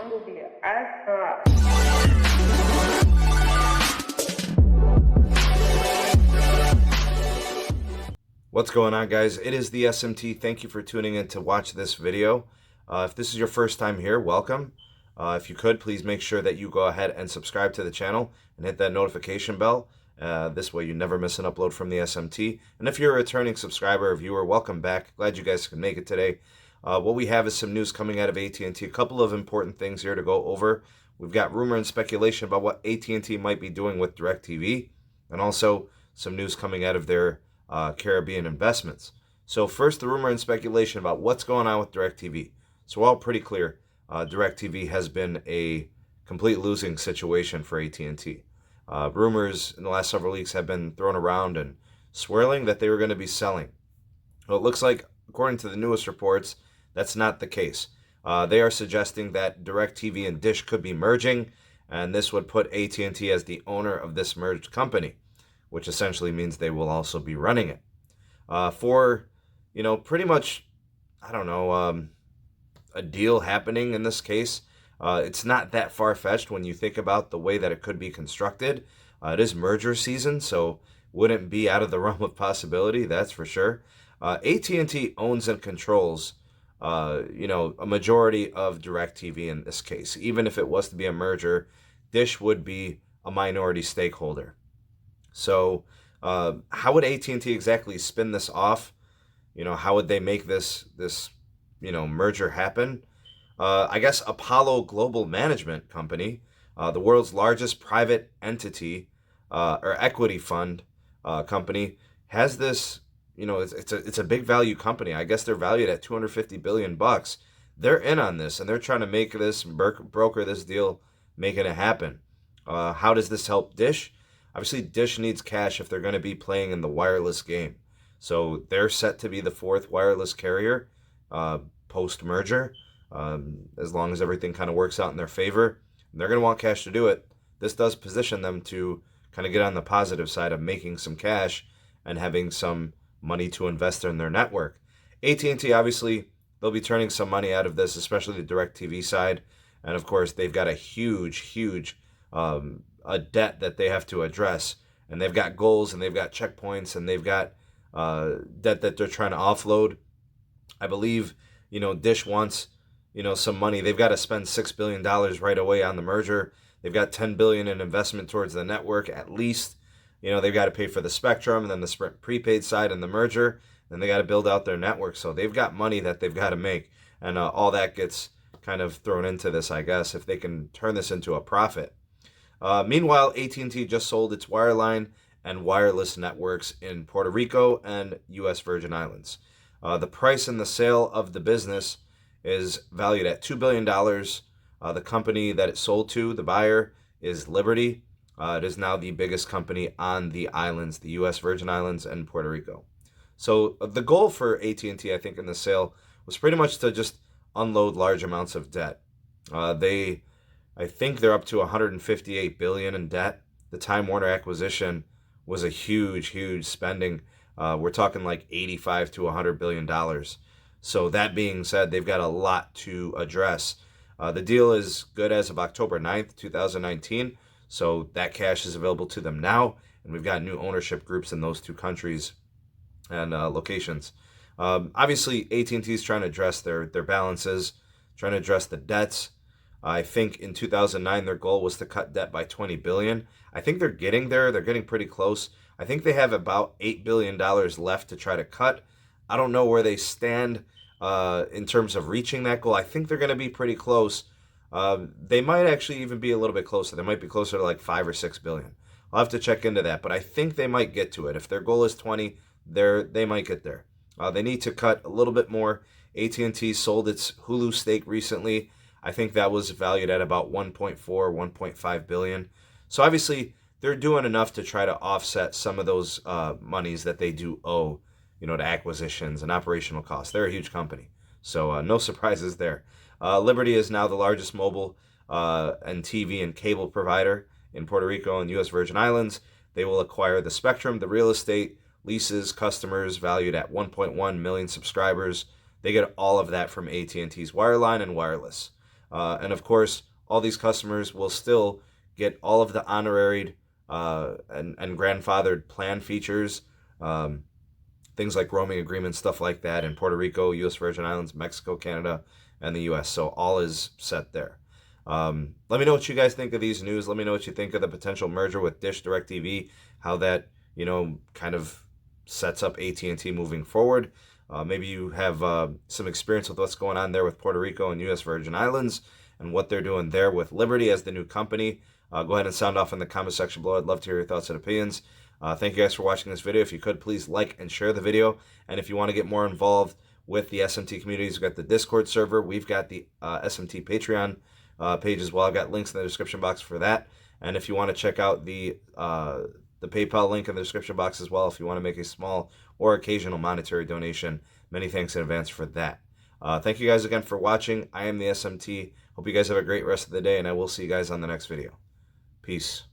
Sungguh biasa. What's going on, guys? It is the SMT. Thank you for tuning in to watch this video. If this is your first time here, welcome. If you could, please make sure that you go ahead and subscribe to the channel and hit that notification bell. This way you never miss an upload from the SMT. And if you're a returning subscriber or viewer, welcome back. Glad you guys could make it today. What we have is some news coming out of AT&T. A couple of important things here to go over. We've got rumor and speculation about what AT&T might be doing with DirecTV, and also some news coming out of their Caribbean investments. So first, the rumor and speculation about what's going on with DirecTV. So we're all pretty clear. DirecTV has been a complete losing situation for AT&T. Rumors in the last several weeks have been thrown around and swirling that they were going to be selling. Well, it looks like, according to the newest reports, that's not the case. They are suggesting that DirecTV and Dish could be merging, and this would put AT&T as the owner of this merged company, which essentially means they will also be running it. For, pretty much, a deal happening in this case, it's not that far-fetched when you think about the way that it could be constructed. It is merger season, so wouldn't be out of the realm of possibility, that's for sure. AT&T owns and controls, a majority of DirecTV in this case. Even if it was to be a merger, Dish would be a minority stakeholder. So how would AT&T exactly spin this off? How would they make this merger happen? I guess Apollo Global Management Company, the world's largest private entity or equity fund company, has this. It's a big value company. I guess they're valued at $250 billion. They're in on this, and they're trying to make this broker this deal, making it happen. How does this help Dish? Obviously, Dish needs cash if they're going to be playing in the wireless game. So they're set to be the fourth wireless carrier post-merger, as long as everything kind of works out in their favor. And they're going to want cash to do it. This does position them to kind of get on the positive side of making some cash and having some money to invest in their network. AT&T, obviously, they'll be turning some money out of this, especially the DirecTV side. And, of course, they've got a huge a debt that they have to address. And they've got goals, and they've got checkpoints, and they've got debt that they're trying to offload. I believe, Dish wants, some money. They've got to spend $6 billion right away on the merger. They've got $10 billion in investment towards the network, at least. They've got to pay for the spectrum, and then the Sprint prepaid side and the merger. Then they got to build out their network. So they've got money that they've got to make. And all that gets kind of thrown into this, I guess, if they can turn this into a profit. Meanwhile, AT&T just sold its wireline and wireless networks in Puerto Rico and U.S. Virgin Islands. The price in the sale of the business is valued at $2 billion. The company that it sold to, the buyer, is Liberty. It is now the biggest company on the islands, the U.S. Virgin Islands and Puerto Rico. So the goal for AT&T, I think, in the sale was pretty much to just unload large amounts of debt. I think they're up to $158 billion in debt. The Time Warner acquisition was a huge spending. We're talking like $85 to $100 billion. So that being said, they've got a lot to address. The deal is good as of October 9th, 2019. So that cash is available to them now, and we've got new ownership groups in those two countries and locations. Obviously, AT&T is trying to address their balances, trying to address the debts. I think in 2009, their goal was to cut debt by $20 billion. I think they're getting there. They're getting pretty close. I think they have about $8 billion left to try to cut. I don't know where they stand in terms of reaching that goal. I think they're going to be pretty close. They might actually even be a little bit closer. They might be closer to like 5 or 6 billion. I'll have to check into that, but I think they might get to it. If their goal is 20, they might get there. They need to cut a little bit more. AT&T sold its Hulu stake recently. I think that was valued at about 1.4, 1.5 billion. So obviously they're doing enough to try to offset some of those monies that they do owe, to acquisitions and operational costs. They're a huge company, so no surprises there. Liberty is now the largest mobile and TV and cable provider in Puerto Rico and U.S. Virgin Islands. They will acquire the spectrum, the real estate, leases, customers valued at 1.1 million subscribers. They get all of that from AT&T's wireline and wireless. And of course, all these customers will still get all of the honoraried and grandfathered plan features, things like roaming agreements, stuff like that in Puerto Rico, U.S. Virgin Islands, Mexico, Canada, and the U.S. So all is set there. Let me know what you guys think of these news. Let me know what you think of the potential merger with Dish DirecTV, how that, kind of sets up AT&T moving forward. Maybe you have some experience with what's going on there with Puerto Rico and U.S. Virgin Islands and what they're doing there with Liberty as the new company. Go ahead and sound off in the comment section below. I'd love to hear your thoughts and opinions. Thank you guys for watching this video. If you could, please like and share the video. And if you want to get more involved with the SMT communities, we've got the Discord server. We've got the SMT Patreon page as well. I've got links in the description box for that. And if you want to check out the PayPal link in the description box as well, if you want to make a small or occasional monetary donation, many thanks in advance for that. Thank you guys again for watching. I am the SMT. Hope you guys have a great rest of the day, and I will see you guys on the next video. Peace.